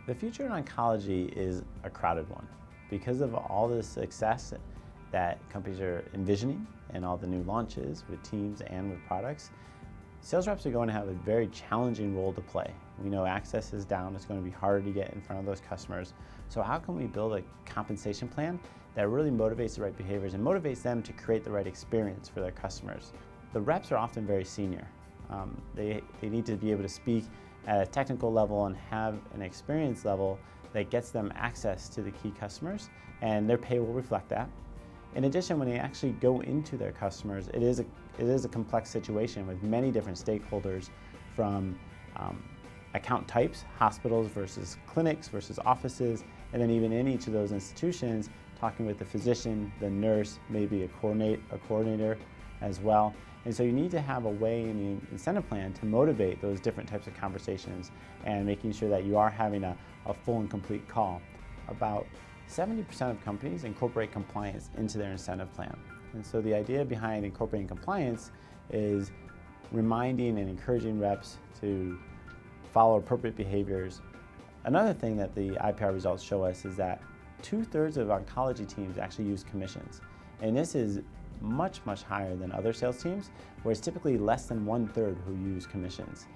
The future in oncology is a crowded one. Because of all the success that companies are envisioning and all the new launches with teams and with products, sales reps are going to have a very challenging role to play. We know access is down, it's going to be harder to get in front of those customers. So how can we build a compensation plan that really motivates the right behaviors and motivates them to create the right experience for their customers? The reps are often very senior. They need to be able to speak at a technical level and have an experience level that gets them access to the key customers, and their pay will reflect that. In addition, when they actually go into their customers, it is a complex situation with many different stakeholders, from account types, hospitals versus clinics versus offices, and then even in each of those institutions, talking with the physician, the nurse, maybe a coordinator as well. And so you need to have a way in the incentive plan to motivate those different types of conversations and making sure that you are having a full and complete call. About 70% of companies incorporate compliance into their incentive plan. And so the idea behind incorporating compliance is reminding and encouraging reps to follow appropriate behaviors. Another thing that the IPR results show us is that 2/3 of oncology teams actually use commissions. And this is much higher than other sales teams, where it's typically less than 1/3 who use commissions.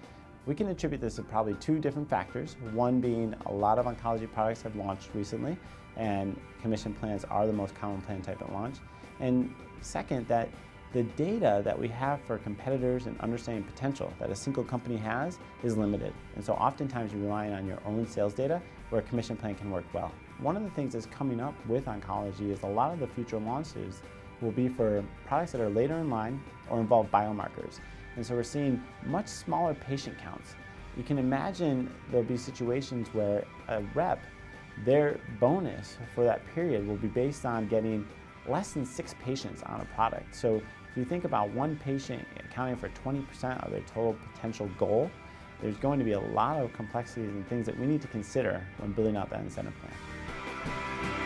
We can attribute this to probably two different factors. One being a lot of oncology products have launched recently, and commission plans are the most common plan type at launch. And second, that the data that we have for competitors and understanding potential that a single company has is limited. And so oftentimes you're relying on your own sales data where a commission plan can work well. One of the things that's coming up with oncology is a lot of the future launches will be for products that are later in line or involve biomarkers. And so we're seeing much smaller patient counts. You can imagine there'll be situations where a rep, their bonus for that period will be based on getting less than 6 patients on a product. So if you think about one patient accounting for 20% of their total potential goal, there's going to be a lot of complexities and things that we need to consider when building out that incentive plan.